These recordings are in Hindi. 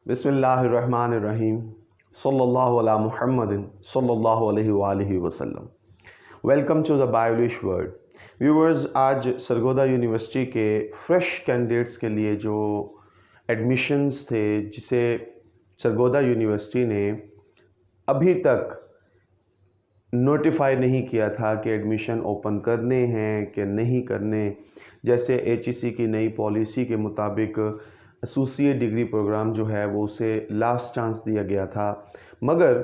बिस्मिल्लाहिर्रहमानिर्रहीम सल्लल्लाहु अला मुहम्मदिन सल्लल्लाहु अलैहि वसल्लम। Welcome to the Biolish world. Viewers, आज सरगोदा यूनिवर्सिटी के फ्रेश कैंडिडेट्स के लिए जो एडमिशन्स थे, जिसे सरगोदा यूनिवर्सिटी ने अभी तक नोटिफाई नहीं किया था कि एडमिशन ओपन करने हैं कि नहीं करने, जैसे HEC की नई पॉलिसी के मुताबिक एसोसिएट डिग्री प्रोग्राम जो है वो उसे लास्ट चांस दिया गया था, मगर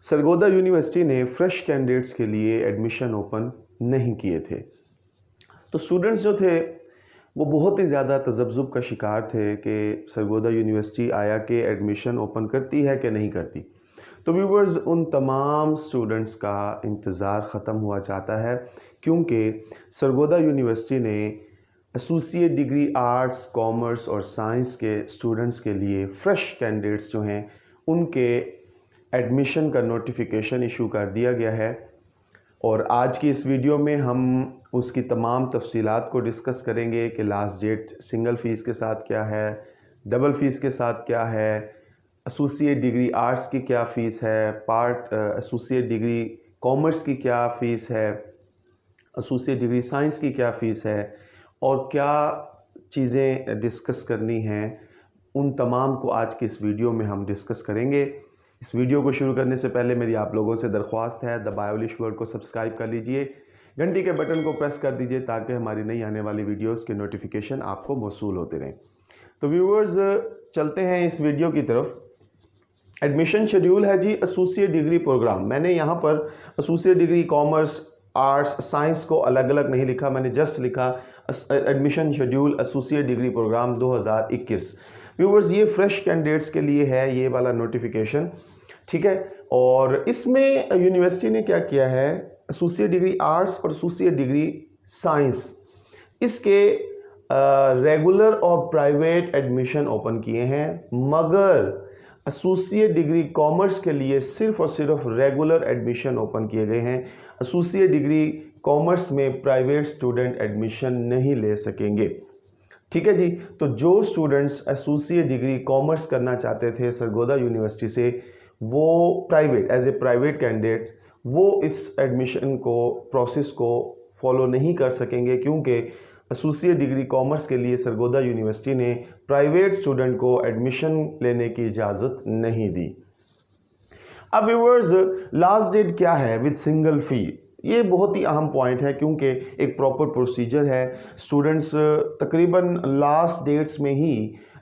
सरगोदा यूनिवर्सिटी ने फ्रेश कैंडिडेट्स के लिए एडमिशन ओपन नहीं किए थे। तो स्टूडेंट्स जो थे वो बहुत ही ज़्यादा तज़ब्ज़ुब का शिकार थे कि सरगोदा यूनिवर्सिटी आया कि एडमिशन ओपन करती है कि नहीं करती। तो व्यूवर्स, उन तमाम स्टूडेंट्स का इंतज़ार ख़त्म हुआ चाहता है, क्योंकि सरगोदा यूनिवर्सिटी ने एसोसिएट डिग्री आर्ट्स, कॉमर्स और साइंस के स्टूडेंट्स के लिए फ्रेश कैंडिडेट्स जो हैं उनके एडमिशन का नोटिफिकेशन इशू कर दिया गया है। और आज की इस वीडियो में हम उसकी तमाम तफसीलात को डिस्कस करेंगे कि लास्ट डेट सिंगल फ़ीस के साथ क्या है, डबल फ़ीस के साथ क्या है, एसोसिएट डिग्री आर्ट्स की क्या फ़ीस है, एसोसिएट डिग्री कॉमर्स की क्या फ़ीस है, एसोसिएट डिग्री साइंस की क्या फ़ीस है और क्या चीज़ें डिस्कस करनी हैं, उन तमाम को आज की इस वीडियो में हम डिस्कस करेंगे। इस वीडियो को शुरू करने से पहले मेरी आप लोगों से दरख्वास्त है, द बायोलिश वर्ल्ड को सब्सक्राइब कर लीजिए, घंटी के बटन को प्रेस कर दीजिए ताकि हमारी नई आने वाली वीडियोस के नोटिफिकेशन आपको मौसूल होते रहें। तो व्यूवर्स, चलते हैं इस वीडियो की तरफ। एडमिशन शेड्यूल है जी एसोसिएट डिग्री प्रोग्राम। मैंने यहाँ पर associate degree commerce, arts, science को अलग अलग नहीं लिखा, मैंने जस्ट लिखा admission schedule associate degree program 2021। Viewers, ये फ्रेश कैंडिडेट्स के लिए है ये वाला नोटिफिकेशन, ठीक है। और इसमें यूनिवर्सिटी ने क्या किया है, एसोसिएट डिग्री आर्ट्स और एसोसिएट डिग्री साइंस, इसके रेगुलर और प्राइवेट एडमिशन ओपन किए हैं, मगर एसोसिएट डिग्री कॉमर्स के लिए सिर्फ और सिर्फ रेगुलर एडमिशन ओपन किए गए हैं। एसोसिएट डिग्री कॉमर्स में प्राइवेट स्टूडेंट एडमिशन नहीं ले सकेंगे, ठीक है जी। तो जो स्टूडेंट्स एसोसिएट डिग्री कॉमर्स करना चाहते थे सरगोदा यूनिवर्सिटी से, वो private as a private candidates वो इस एडमिशन को प्रोसेस को फॉलो नहीं कर सकेंगे, क्योंकि एसोसिएट डिग्री कॉमर्स के लिए सरगोदा यूनिवर्सिटी ने प्राइवेट स्टूडेंट को एडमिशन लेने की इजाज़त नहीं दी। अब व्यूअर्स, लास्ट डेट क्या है विद सिंगल फ़ी, ये बहुत ही अहम पॉइंट है, क्योंकि एक प्रॉपर प्रोसीजर है। स्टूडेंट्स तकरीबन लास्ट डेट्स में ही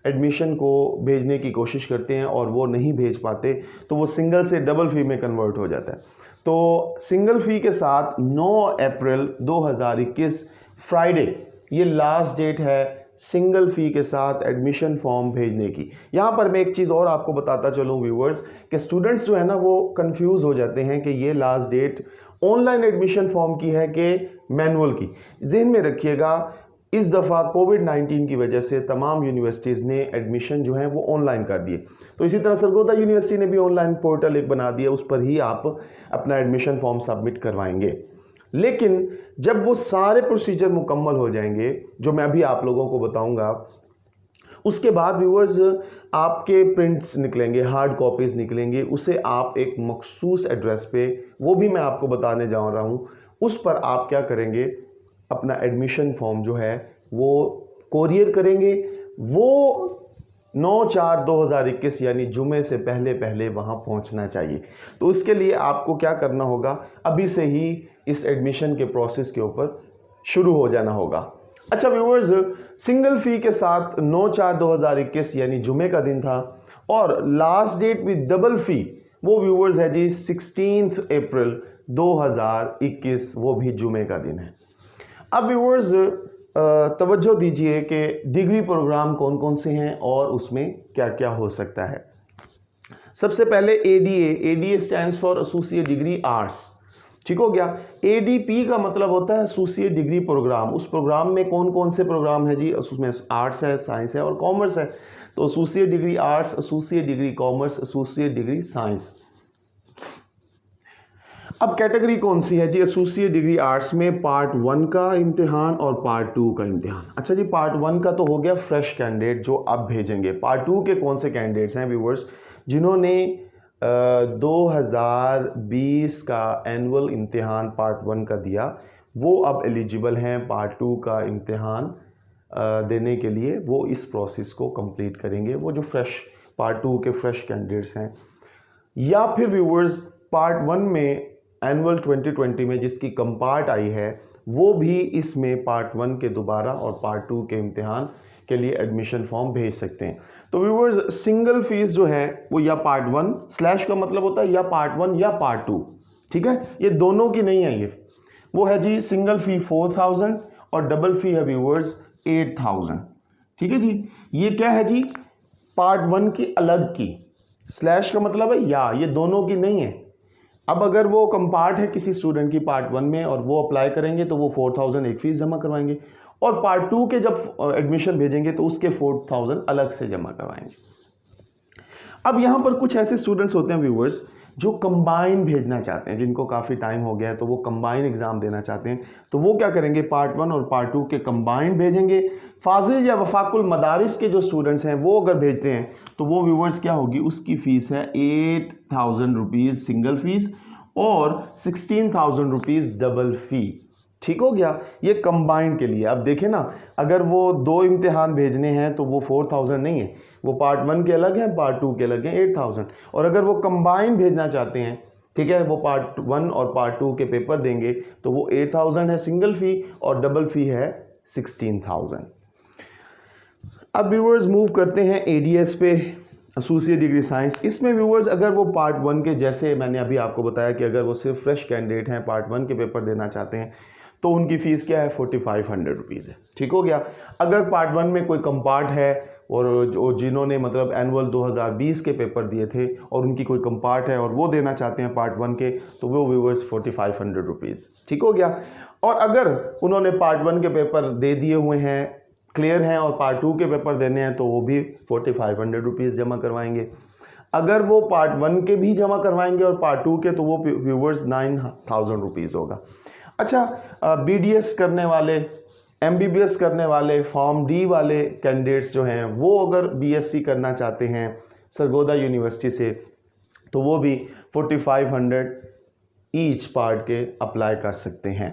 एडमिशन को भेजने की कोशिश करते हैं और वो नहीं भेज पाते, तो वो सिंगल से डबल फ़ी में कन्वर्ट हो जाता है। तो सिंगल फ़ी के साथ 9 अप्रैल 2021 फ्राइडे ये लास्ट डेट है सिंगल फ़ी के साथ एडमिशन फॉर्म भेजने की। यहाँ पर मैं एक चीज़ और आपको बताता चलूँ व्यूवर्स, कि स्टूडेंट्स जो है ना वो कंफ्यूज हो जाते हैं कि ये last date online admission form की है कि मैनुअल की। जहन में रखिएगा, इस दफ़ा कोविड-19 की वजह से तमाम यूनिवर्सिटीज़ ने एडमिशन जो है वो ऑनलाइन कर दिए। तो इसी तरह सरगोदा यूनिवर्सिटी ने भी ऑनलाइन पोर्टल एक बना दिया, उस पर ही आप अपना एडमिशन फॉर्म सबमिट करवाएंगे। लेकिन जब वो सारे प्रोसीजर मुकम्मल हो जाएंगे, जो मैं अभी आप लोगों को बताऊंगा, उसके बाद व्यूअर्स आपके प्रिंट्स निकलेंगे, हार्ड कॉपीज़ निकलेंगे, उसे आप एक मखसूस एड्रेस पे, वो भी मैं आपको बताने जा रहा हूँ, उस पर आप क्या करेंगे, अपना एडमिशन फॉर्म जो है वो कोरियर करेंगे। वो 9/4/2021 यानी जुमे से पहले पहले वहाँ पहुँचना चाहिए। तो उसके लिए आपको क्या करना होगा, अभी से ही इस एडमिशन के प्रोसेस के ऊपर शुरू हो जाना होगा। अच्छा व्यूअर्स, सिंगल फ़ी के साथ 9/4/2021 यानी जुमे का दिन था, और लास्ट डेट विद डबल फ़ी वो व्यूअर्स है जी 16 अप्रैल 2021, वो भी जुमे का दिन है। अब व्यूअर्स तवज्जो दीजिए कि डिग्री प्रोग्राम कौन कौन से हैं और उसमें क्या क्या हो सकता है। सबसे पहले ADA stands for associate degree arts, ठीक हो गया। ADP का मतलब होता है एसोसिएट डिग्री प्रोग्राम। उस प्रोग्राम में कौन कौन से प्रोग्राम है जी, उसमें आर्ट्स है, साइंस है और कॉमर्स है। तो associate degree arts, associate degree commerce, associate degree science. अब कैटेगरी कौन सी है जी? एसोसिएट डिग्री आर्ट्स में पार्ट 1 का इम्तिहान और पार्ट 2 का इम्तिहान। अच्छा जी, पार्ट 1 का तो हो गया फ्रेश कैंडिडेट जो अब भेजेंगे। पार्ट 2 के कौन से कैंडिडेट्स हैं व्यूवर्स? जिन्होंने 2020 का एनुअल इम्तिहान पार्ट 1 का दिया, वो अब एलिजिबल हैं पार्ट 2 का इम्तिहान देने के लिए। वो इस प्रोसेस को कंप्लीट करेंगे, वो जो फ्रेश पार्ट 2 के फ्रेश कैंडिडेट्स हैं। या फिर व्यूवर्स पार्ट 1 में एनुअल 2020 में जिसकी कंपार्ट आई है, वो भी इसमें पार्ट 1 के दोबारा और पार्ट 2 के इम्तिहान के लिए एडमिशन फॉर्म भेज सकते हैं। तो व्यूवर्स सिंगल फीस जो है वो या पार्ट 1 स्लैश का मतलब होता है या पार्ट 1 या पार्ट 2, ठीक है? ये दोनों की नहीं है, ये वो है जी सिंगल फी 4000 और डबल फी है व्यूवर्स 8000, ठीक है जी। ये क्या है जी? पार्ट 1 की अलग की, स्लैश का मतलब है या, ये दोनों की नहीं है। अब अगर वो कंपार्ट है किसी स्टूडेंट की पार्ट 1 में और वो अप्लाई करेंगे तो वो 4000 एक फीस जमा करवाएंगे, और पार्ट 2 के जब एडमिशन भेजेंगे तो उसके 4000 अलग से जमा करवाएंगे। अब यहाँ पर कुछ ऐसे स्टूडेंट्स होते हैं व्यूवर्स जो कंबाइन भेजना चाहते हैं, जिनको काफ़ी टाइम हो गया है तो वो कंबाइन एग्जाम देना चाहते हैं। तो वो क्या करेंगे? पार्ट 1 और पार्ट 2 के कंबाइन भेजेंगे। फाजिल या वफाकुल मदारिस के जो स्टूडेंट्स हैं वो अगर भेजते हैं तो वो व्यूवर्स क्या होगी? उसकी फ़ीस है 8000 रुपीज़ सिंगल फीस और 16000 रुपीज़ डबल फ़ी। ठीक हो गया? ये कंबाइन के लिए। अब देखें ना, अगर वो 2 इम्तिहान भेजने हैं तो वो 4000 नहीं है, वो पार्ट 1 के अलग हैं, पार्ट 2 के अलग हैं 8000। और अगर वो कंबाइन भेजना चाहते हैं, ठीक है, वो पार्ट 1 और पार्ट 2 के पेपर देंगे तो वो 8000 है सिंगल फी और डबल फी है 16000। अब व्यूवर्स मूव करते हैं एडीएस पे, एसोसिएट डिग्री साइंस। इसमें व्यूवर्स अगर वो पार्ट 1 के, जैसे मैंने अभी आपको बताया कि अगर वो सिर्फ फ्रेश कैंडिडेट हैं, पार्ट 1 के पेपर देना चाहते हैं तो उनकी फ़ीस क्या है? 4500 रुपीज़ है। ठीक हो गया? अगर पार्ट 1 में कोई कंपार्ट है और जो जिन्होंने मतलब एनुअल 2020 के पेपर दिए थे और उनकी कोई कंपार्ट है और वो देना चाहते हैं पार्ट 1 के, तो वो व्यूवर्स 4500 रुपीज़। ठीक हो गया? और अगर उन्होंने पार्ट 1 के पेपर दे दिए हुए हैं, क्लियर हैं, और पार्ट 2 के पेपर देने हैं तो वो भी 4500 रुपीज़ जमा करवाएंगे। अगर वो पार्ट 1 के भी जमा करवाएंगे और पार्ट 2 के, तो वो व्यूवर्स 9000 रुपीज़ होगा। अच्छा, बीडीएस करने वाले, एमबीबीएस करने वाले, फॉर्म डी वाले कैंडिडेट्स जो हैं वो अगर बीएससी करना चाहते हैं सरगोदा यूनिवर्सिटी से तो वो भी 4500 ईच पार्ट के अप्लाई कर सकते हैं।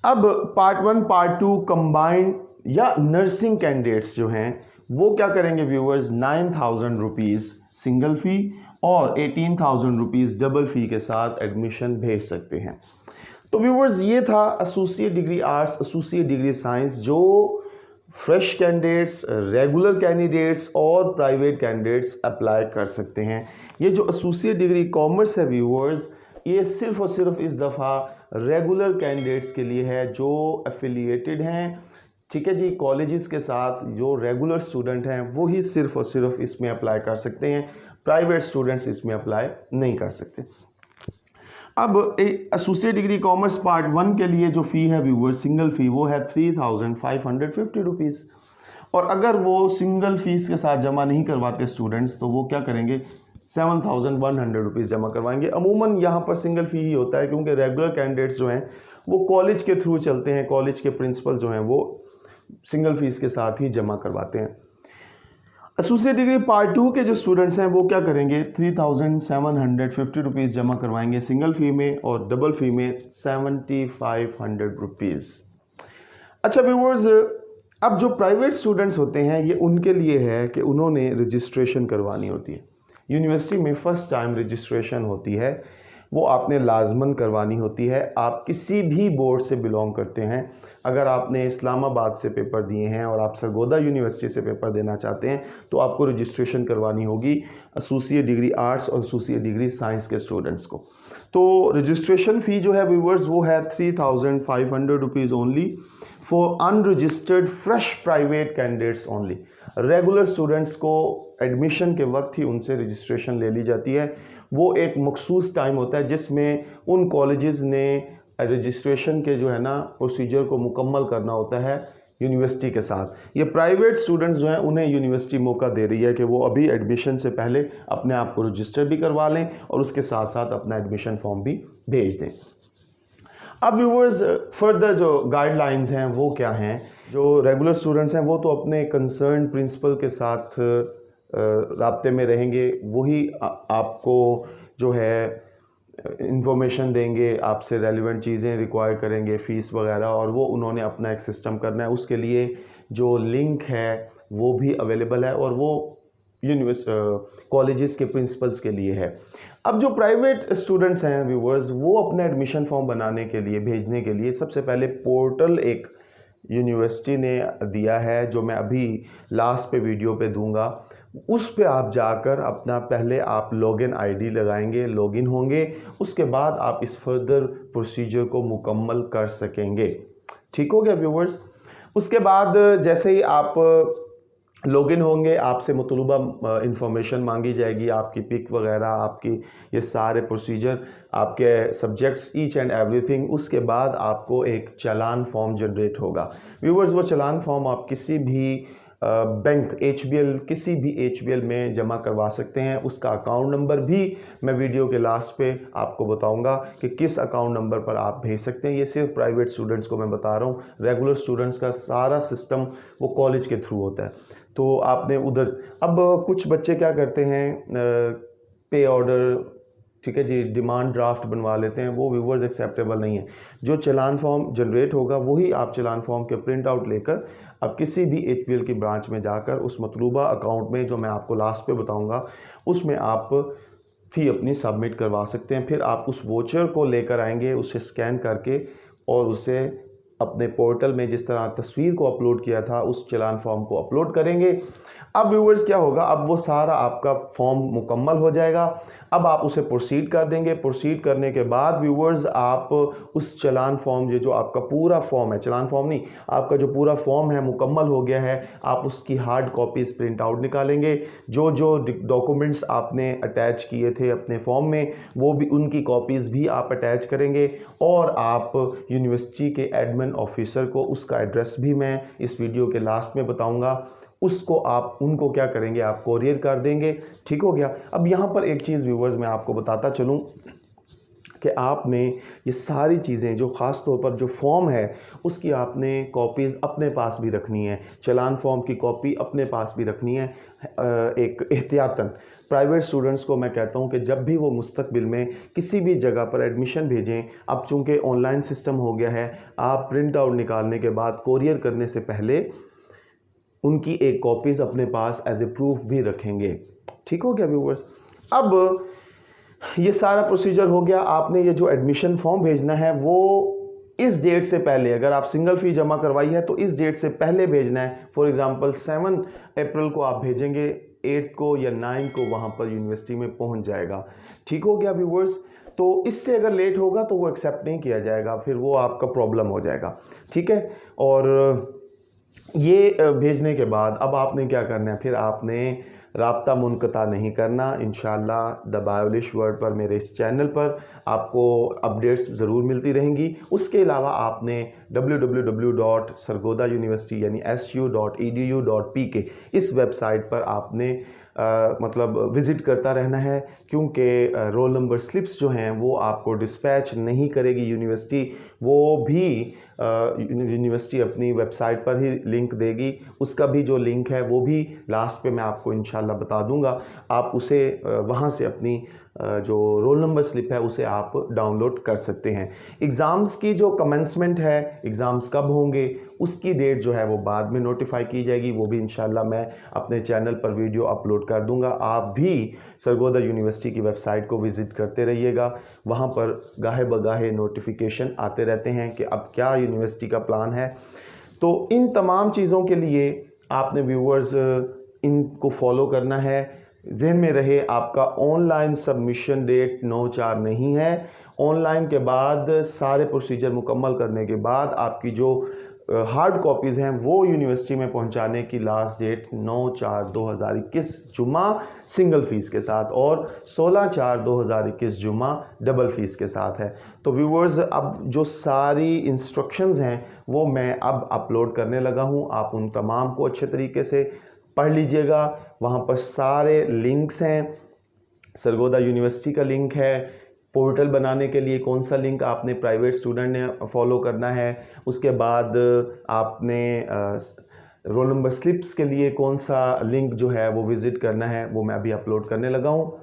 अब पार्ट 1 पार्ट 2 कंबाइंड या नर्सिंग कैंडिडेट्स जो हैं वो क्या करेंगे व्यूअर्स? 9000 रुपीज़ सिंगल फ़ी और 18000 रुपीज़ डबल फ़ी के साथ एडमिशन भेज सकते हैं। तो व्यूवर्स ये था associate degree arts, associate degree science, जो फ्रेश कैंडिडेट्स, रेगुलर कैंडिडेट्स और प्राइवेट कैंडिडेट्स अप्लाई कर सकते हैं। ये जो एसोसिएट डिग्री कॉमर्स है व्यूवर्स, ये सिर्फ और सिर्फ इस दफ़ा रेगुलर कैंडिडेट्स के लिए है जो एफिलिएटेड हैं, ठीक है जी, कॉलेजेस के साथ। जो रेगुलर स्टूडेंट हैं वो ही सिर्फ और सिर्फ इसमें अप्लाई कर सकते हैं, प्राइवेट स्टूडेंट्स इसमें अप्लाई नहीं कर सकते। अब एसोसिएट डिग्री कॉमर्स पार्ट 1 के लिए जो फ़ी है व्यूवर्स, सिंगल फ़ी, वो है 3550 रुपीज़। और अगर वो सिंगल फीस के साथ जमा नहीं करवाते स्टूडेंट्स तो वो क्या करेंगे? 7100 रुपीज़ जमा करवाएंगे। अमूमन यहाँ पर सिंगल फ़ी ही होता है क्योंकि रेगुलर कैंडिडेट्स जो हैं वो कॉलेज के थ्रू चलते हैं, कॉलेज के प्रिंसिपल जो हैं वो सिंगल फीस के साथ ही जमा करवाते हैं। एसोसिएट डिग्री पार्ट 2 के जो स्टूडेंट्स हैं वो क्या करेंगे? 3750 रुपीज़ जमा करवाएंगे सिंगल फ़ी में और डबल फ़ी में 7500 रुपीज़। अच्छा व्यूअर्स, अब जो प्राइवेट स्टूडेंट्स होते हैं ये उनके लिए है कि उन्होंने रजिस्ट्रेशन करवानी होती है। यूनिवर्सिटी में फ़र्स्ट टाइम रजिस्ट्रेशन होती है, वो आपने लाजमन करवानी होती है। आप किसी भी बोर्ड से बिलोंग करते हैं, अगर आपने इस्लामाबाद से पेपर दिए हैं और आप सरगोदा यूनिवर्सिटी से पेपर देना चाहते हैं तो आपको रजिस्ट्रेशन करवानी होगी एसोसिएट डिग्री आर्ट्स और एसोसिएट डिग्री साइंस के स्टूडेंट्स को। तो रजिस्ट्रेशन फ़ी जो है व्यूअर्स वो है 3500 rupees only for unregistered fresh private candidates only. Regular students को एडमिशन के वक्त ही उनसे रजिस्ट्रेशन ले ली जाती है। वो एक मखसूस टाइम होता है जिसमें उन कॉलेजेस ने रजिस्ट्रेशन के जो है ना प्रोसीजर को मुकम्मल करना होता है यूनिवर्सिटी के साथ। ये प्राइवेट स्टूडेंट्स जो हैं उन्हें यूनिवर्सिटी मौका दे रही है कि वो अभी एडमिशन से पहले अपने आप को रजिस्टर भी करवा लें और उसके साथ साथ अपना एडमिशन फॉर्म भी भेज दें। अब व्यूअर्स फर्दर जो गाइडलाइंस हैं वो क्या हैं। जो रेगुलर स्टूडेंट्स हैं वो तो अपने कंसर्न प्रिंसिपल के साथ राब्ते में रहेंगे, वही आपको जो है इंफॉर्मेशन देंगे, आपसे रेलिवेंट चीज़ें रिक्वायर करेंगे, फ़ीस वगैरह, और वो उन्होंने अपना एक सिस्टम करना है। उसके लिए जो लिंक है वो भी अवेलेबल है और वो कॉलेजेस के प्रिंसिपल्स के लिए है। अब जो प्राइवेट स्टूडेंट्स हैं व्यूवर्स, वो अपना एडमिशन फॉर्म बनाने के लिए, भेजने के लिए सबसे पहले पोर्टल एक यूनिवर्सिटी ने दिया है, जो मैं अभी लास्ट पे वीडियो पे दूंगा। उस पे आप जाकर अपना पहले आप लॉगिन आईडी लगाएंगे, लॉगिन होंगे, उसके बाद आप इस फर्दर प्रोसीजर को मुकम्मल कर सकेंगे। ठीक हो गया व्यूवर्स। उसके बाद जैसे ही आप लॉगिन होंगे, आपसे मतलूबा इंफॉर्मेशन मांगी जाएगी, आपकी पिक वगैरह, आपकी ये सारे प्रोसीजर, आपके सब्जेक्ट्स, ईच एंड एवरीथिंग। उसके बाद आपको एक चालान फॉर्म जनरेट होगा व्यूवर्स। वो चालान फॉर्म आप किसी भी बैंक, HBL, किसी भी HBL में जमा करवा सकते हैं। उसका अकाउंट नंबर भी मैं वीडियो के लास्ट पे आपको बताऊंगा कि किस अकाउंट नंबर पर आप भेज सकते हैं। ये सिर्फ प्राइवेट स्टूडेंट्स को मैं बता रहा हूँ, रेगुलर स्टूडेंट्स का सारा सिस्टम वो कॉलेज के थ्रू होता है। तो आपने उधर, अब कुछ बच्चे क्या करते हैं, पे ऑर्डर, ठीक है जी, डिमांड ड्राफ्ट बनवा लेते हैं, वो व्यूवर्स एक्सेप्टेबल नहीं है। जो चालान फॉर्म जनरेट होगा वही आप चालान फॉर्म के प्रिंट आउट लेकर अब किसी भी HBL की ब्रांच में जाकर उस मतलूबा अकाउंट में, जो मैं आपको लास्ट पे बताऊंगा, उसमें आप फ़ी अपनी सबमिट करवा सकते हैं। फिर आप उस वोचर को लेकर आएंगे, उसे स्कैन करके और उसे अपने पोर्टल में जिस तरह तस्वीर को अपलोड किया था उस चालान फॉर्म को अपलोड करेंगे। अब व्यूवर्स क्या होगा, अब वो सारा आपका फॉर्म मुकम्मल हो जाएगा। अब आप उसे प्रोसीड कर देंगे। प्रोसीड करने के बाद व्यूवर्स आप उस चालान फॉर्म, ये जो आपका पूरा फॉर्म है, चालान फॉर्म नहीं, आपका जो पूरा फॉर्म है मुकम्मल हो गया है, आप उसकी हार्ड कॉपीज़ प्रिंट आउट निकालेंगे। जो जो डॉक्यूमेंट्स आपने अटैच किए थे अपने फॉर्म में, वो भी, उनकी कॉपीज़ भी आप अटैच करेंगे। और आप यूनिवर्सिटी के एडमिन ऑफिसर को, उसका एड्रेस भी मैं इस वीडियो के लास्ट में बताऊँगा, उसको आप, उनको क्या करेंगे, आप कोरियर कर देंगे। ठीक हो गया। अब यहाँ पर एक चीज़ व्यूवर्स मैं आपको बताता चलूँ कि आपने ये सारी चीज़ें, जो ख़ास तौर पर जो फॉर्म है उसकी आपने कॉपीज़ अपने पास भी रखनी है, चालान फॉर्म की कॉपी अपने पास भी रखनी है। एक एहतियातन प्राइवेट स्टूडेंट्स को मैं कहता हूँ कि जब भी वो मुस्तकबिल में किसी भी जगह पर एडमिशन भेजें, अब चूँकि ऑनलाइन सिस्टम हो गया है, आप प्रिंट आउट निकालने के बाद कोरियर करने से पहले उनकी एक कॉपीज़ अपने पास एज ए प्रूफ भी रखेंगे। ठीक हो गया व्यूवर्स। अब ये सारा प्रोसीजर हो गया। आपने ये जो एडमिशन फॉर्म भेजना है वो इस डेट से पहले, अगर आप सिंगल फ़ी जमा करवाई है तो इस डेट से पहले भेजना है। फॉर एग्जांपल 7 अप्रैल को आप भेजेंगे, 8 को या 9 को वहाँ पर यूनिवर्सिटी में पहुँच जाएगा। ठीक हो गया व्यूवर्स। तो इससे अगर लेट होगा तो वो एक्सेप्ट नहीं किया जाएगा, फिर वो आपका प्रॉब्लम हो जाएगा। ठीक है। और ये भेजने के बाद अब आपने क्या करना है, फिर आपने राब्ता मुनक़ता नहीं करना। इंशाअल्लाह द बायोलिश वर्ल्ड पर, मेरे इस चैनल पर आपको अपडेट्स ज़रूर मिलती रहेंगी। उसके अलावा आपने www.sargodha-university यानी su.edu.pk इस वेबसाइट पर आपने मतलब विज़िट करता रहना है, क्योंकि रोल नंबर स्लिप्स जो हैं वो आपको डिस्पैच नहीं करेगी यूनिवर्सिटी, वो भी यूनिवर्सिटी अपनी वेबसाइट पर ही लिंक देगी। उसका भी जो लिंक है वो भी लास्ट पे मैं आपको इंशाल्लाह बता दूंगा। आप उसे वहाँ से अपनी जो रोल नंबर स्लिप है उसे आप डाउनलोड कर सकते हैं। एग्ज़ाम्स की जो कमेंसमेंट है, एग्ज़ाम्स कब होंगे उसकी डेट जो है वो बाद में नोटिफाई की जाएगी, वो भी इंशाल्लाह मैं अपने चैनल पर वीडियो अपलोड कर दूंगा। आप भी सरगोधा यूनिवर्सिटी की वेबसाइट को विज़िट करते रहिएगा, वहाँ पर गाहे बगाहे नोटिफिकेशन आते रहते हैं कि अब क्या यूनिवर्सिटी का प्लान है। तो इन तमाम चीज़ों के लिए आपने व्यूवर्स इनको फॉलो करना है। ज़हन में रहे, आपका ऑनलाइन सबमिशन डेट 9/4 नहीं है। ऑनलाइन के बाद सारे प्रोसीजर मुकम्मल करने के बाद आपकी जो हार्ड कॉपीज़ हैं वो यूनिवर्सिटी में पहुंचाने की लास्ट डेट 9/4/2021 जुमा सिंगल फ़ीस के साथ और 16/4/2021 जुमा डबल फ़ीस के साथ है। तो व्यूवर्स, अब जो सारी इंस्ट्रक्शंस हैं वो मैं अब अपलोड करने लगा हूं। आप उन तमाम को अच्छे तरीके से पढ़ लीजिएगा। वहां पर सारे लिंक्स हैं। सरगोदा यूनिवर्सिटी का लिंक है, पोर्टल बनाने के लिए कौन सा लिंक आपने प्राइवेट स्टूडेंट ने फॉलो करना है, उसके बाद आपने रोल नंबर स्लिप्स के लिए कौन सा लिंक जो है वो विज़िट करना है, वो मैं अभी अपलोड करने लगा हूँ।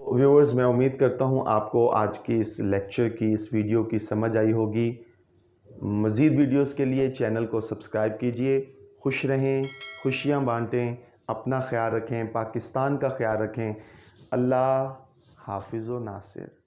व्यूअर्स, मैं उम्मीद करता हूँ आपको आज की इस लेक्चर की, इस वीडियो की समझ आई होगी। मज़ीद वीडियोस के लिए चैनल को सब्सक्राइब कीजिए। खुश रहें, खुशियाँ बांटें, अपना ख्याल रखें, पाकिस्तान का ख्याल रखें। अल्लाह हाफिज़ व नासिर।